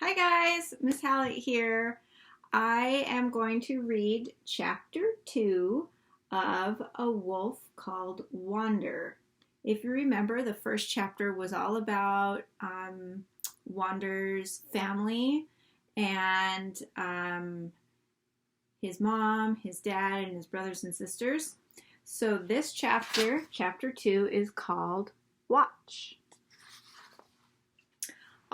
Hi guys, Miss Hallett here. I am going to read chapter 2 of A Wolf Called Wander. If you remember, the first chapter was all about Wander's family and his mom, his dad, and his brothers and sisters. So this chapter, chapter 2, is called Watch.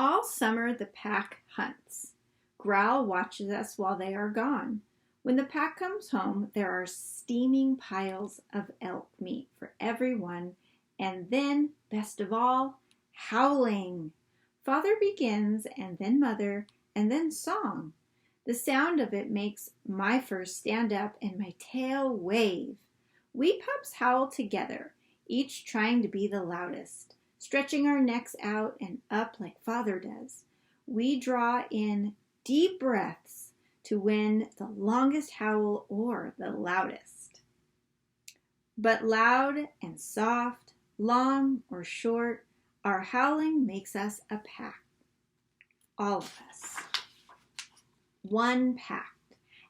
All summer the pack hunts. Growl watches us while they are gone. When the pack comes home, there are steaming piles of elk meat for everyone, and then, best of all, howling. Father begins, and then Mother, and then song. The sound of it makes my fur stand up and my tail wave. We pups howl together, each trying to be the loudest, stretching our necks out and up like Father does. We draw in deep breaths to win the longest howl or the loudest. But loud and soft, long or short, our howling makes us a pack. All of us. One pack.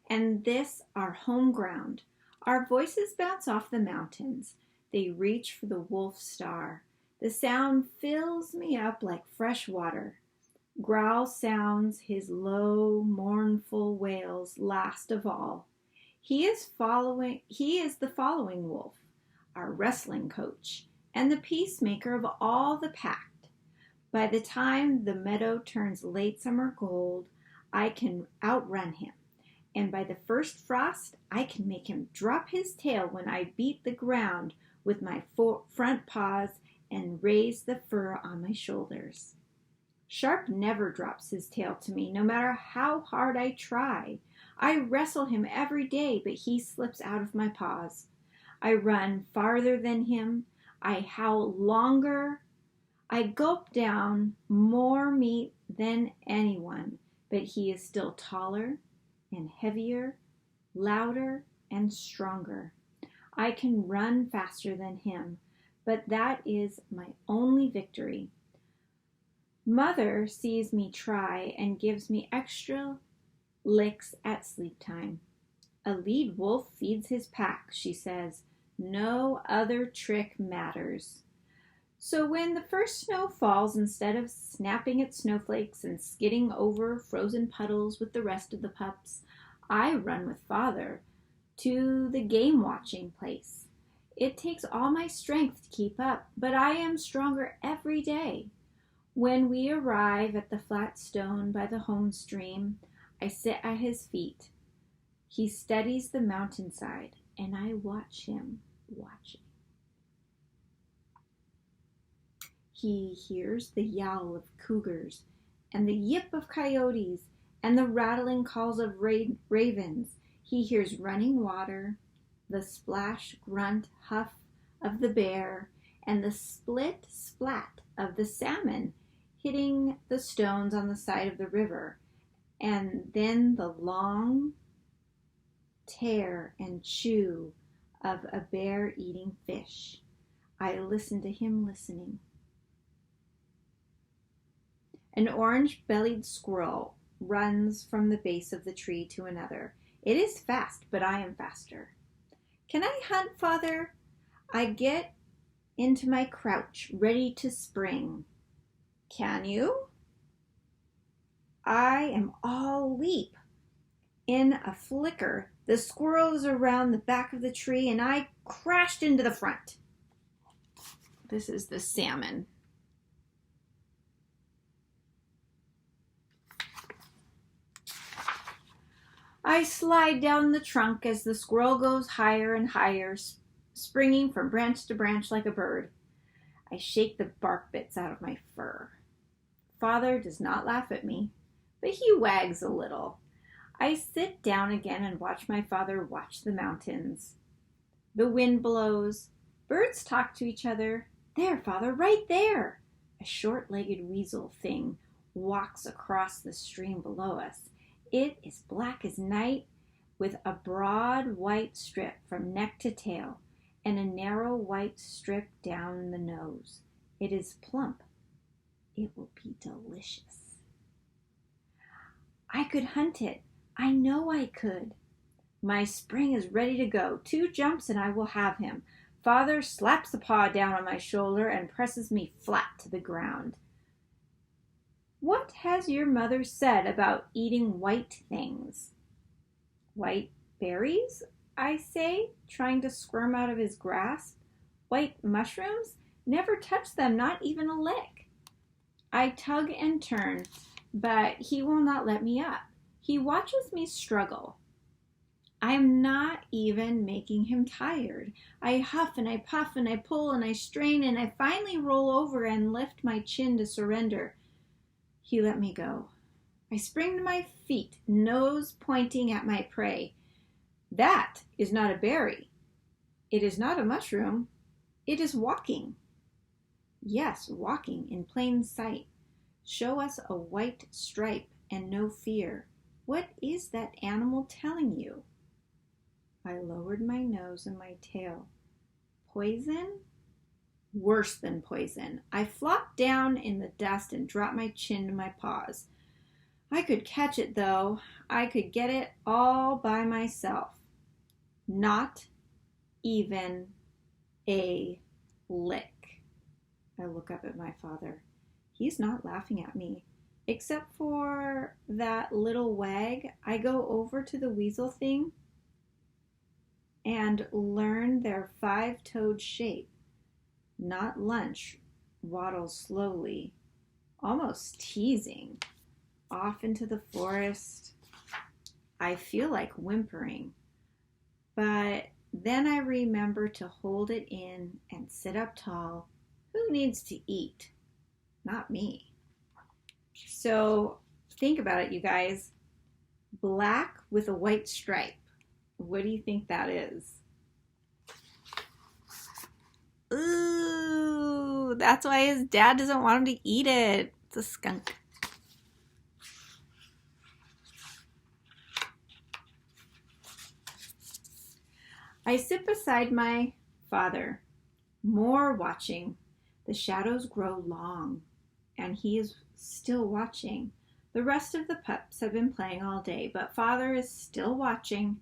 And this our home ground. Our voices bounce off the mountains. They reach for the wolf star. The sound fills me up like fresh water. Growl sounds his low, mournful wails last of all. He is the following wolf, our wrestling coach, and the peacemaker of all the pack. By the time the meadow turns late summer gold, I can outrun him, and by the first frost, I can make him drop his tail when I beat the ground with my front paws and raise the fur on my shoulders. Sharp never drops his tail to me, no matter how hard I try. I wrestle him every day, but he slips out of my paws. I run farther than him. I howl longer. I gulp down more meat than anyone, but he is still taller and heavier, louder and stronger. I can run faster than him, but that is my only victory. Mother sees me try and gives me extra licks at sleep time. A lead wolf feeds his pack, she says. No other trick matters. So when the first snow falls, instead of snapping at snowflakes and skidding over frozen puddles with the rest of the pups, I run with Father to the game watching place. It takes all my strength to keep up, but I am stronger every day. When we arrive at the flat stone by the home stream, I sit at his feet. He studies the mountainside, and I watch him watching. He hears the yowl of cougars, and the yip of coyotes, and the rattling calls of ravens. He hears running water, the splash, grunt, huff of the bear, and the split, splat of the salmon hitting the stones on the side of the river, and then the long tear and chew of a bear eating fish. I listen to him listening. An orange-bellied squirrel runs from the base of the tree to another. It is fast, but I am faster. Can I hunt, Father? I get into my crouch, ready to spring. Can you? I am all leap. In a flicker, the squirrel is around the back of the tree, and I crashed into the front. This is the salmon. I slide down the trunk as the squirrel goes higher and higher, springing from branch to branch like a bird. I shake the bark bits out of my fur. Father does not laugh at me, but he wags a little. I sit down again and watch my father watch the mountains. The wind blows. Birds talk to each other. There, Father, right there. A short-legged weasel thing walks across the stream below us. It is black as night, with a broad white strip from neck to tail, and a narrow white strip down the nose. It is plump. It will be delicious. I could hunt it. I know I could. My spring is ready to go. 2 jumps and I will have him. Father slaps a paw down on my shoulder and presses me flat to the ground. What has your mother said about eating white things? White berries, I say, trying to squirm out of his grasp. White mushrooms? Never touch them, not even a lick. I tug and turn, but he will not let me up. He watches me struggle. I am not even making him tired. I huff and I puff and I pull and I strain and I finally roll over and lift my chin to surrender. He let me go. I spring to my feet, nose pointing at my prey. That is not a berry. It is not a mushroom. It is walking. Yes, walking in plain sight. Show us a white stripe and no fear. What is that animal telling you? I lowered my nose and my tail. Poison? Worse than poison. I flopped down in the dust and dropped my chin to my paws. I could catch it, though. I could get it all by myself. Not even a lick. I look up at my father. He's not laughing at me. Except for that little wag, I go over to the weasel thing and learn their 5-toed shape. Not lunch, waddles slowly, almost teasing, off into the forest. I feel like whimpering, but then I remember to hold it in and sit up tall. Who needs to eat? Not me. So think about it, you guys. Black with a white stripe. What do you think that is? Ooh, that's why his dad doesn't want him to eat it. It's a skunk. I sit beside my father, more watching. The shadows grow long, and he is still watching. The rest of the pups have been playing all day, but father is still watching.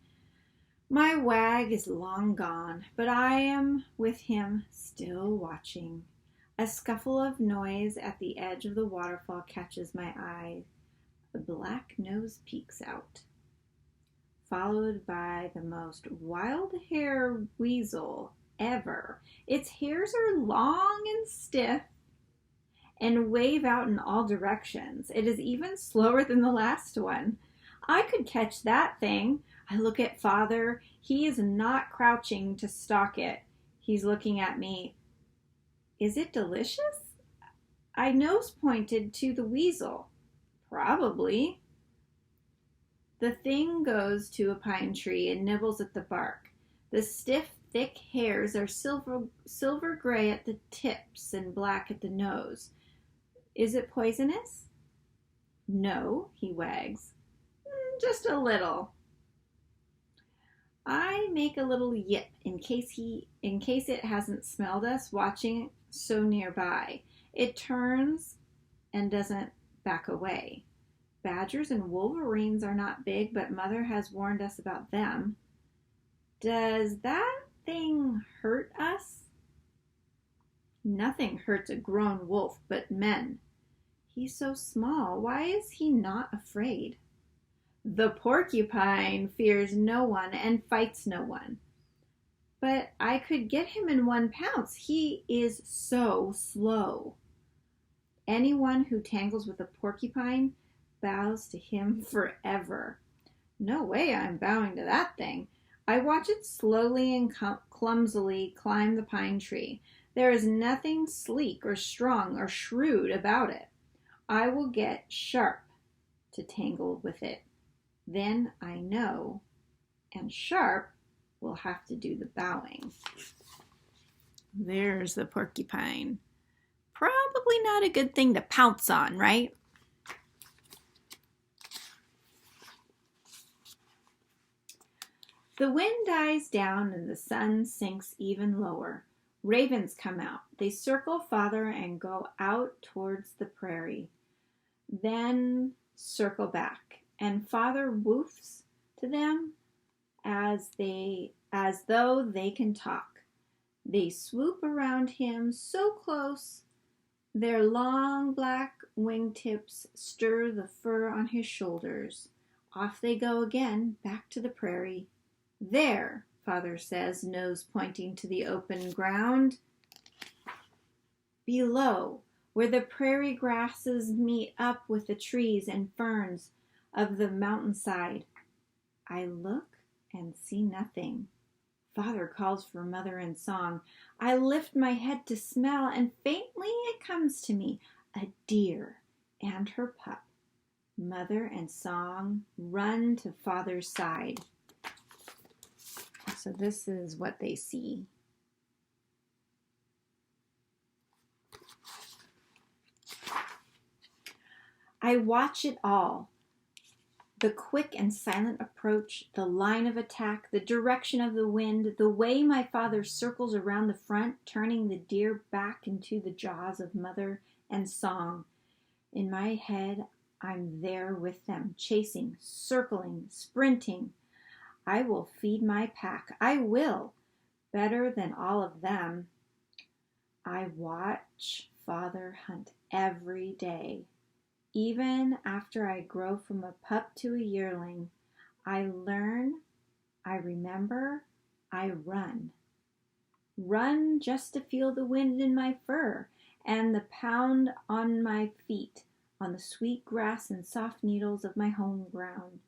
My wag is long gone, but I am with him, still watching. A scuffle of noise at the edge of the waterfall catches my eye. The black nose peeks out, followed by the most wild hair weasel ever. Its hairs are long and stiff and wave out in all directions. It is even slower than the last one. I could catch that thing. I look at father. He is not crouching to stalk it. He's looking at me. Is it delicious? I nose pointed to the weasel. Probably. The thing goes to a pine tree and nibbles at the bark. The stiff, thick hairs are silver gray at the tips and black at the nose. Is it poisonous? No, he wags. Just a little. I make a little yip in case it hasn't smelled us watching so nearby. It turns and doesn't back away. Badgers and wolverines are not big, but mother has warned us about them. Does that thing hurt us? Nothing hurts a grown wolf but men. He's so small. Why is he not afraid? The porcupine fears no one and fights no one. But I could get him in one pounce. He is so slow. Anyone who tangles with a porcupine bows to him forever. No way I'm bowing to that thing. I watch it slowly and clumsily climb the pine tree. There is nothing sleek or strong or shrewd about it. I will get sharp to tangle with it. Then I know, and Sharp will have to do the bowing. There's the porcupine. Probably not a good thing to pounce on, right? The wind dies down and the sun sinks even lower. Ravens come out. They circle father and go out towards the prairie. Then circle back. and Father woofs to them as though they can talk. They swoop around him so close, their long black wingtips stir the fur on his shoulders. Off they go again, back to the prairie. There, Father says, nose pointing to the open ground. Below, where the prairie grasses meet up with the trees and ferns of the mountainside. I look and see nothing. Father calls for Mother in song. I lift my head to smell, and faintly it comes to me, a deer and her pup. Mother and song run to Father's side. So this is what they see. I watch it all. The quick and silent approach, the line of attack, the direction of the wind, the way my father circles around the front, turning the deer back into the jaws of Mother and song. In my head, I'm there with them, chasing, circling, sprinting. I will feed my pack. I will, better than all of them. I watch Father hunt every day. Even after I grow from a pup to a yearling, I learn, I remember, I run. Run just to feel the wind in my fur and the pound on my feet on the sweet grass and soft needles of my home ground.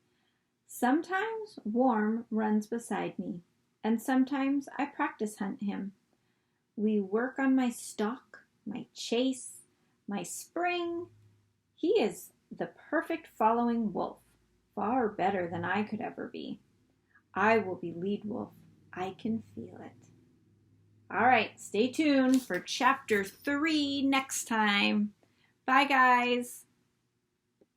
Sometimes Warm runs beside me, and sometimes I practice hunt him. We work on my stalk, my chase, my spring. He is the perfect following wolf, far better than I could ever be. I will be lead wolf. I can feel it. All right, stay tuned for chapter 3 next time. Bye, guys.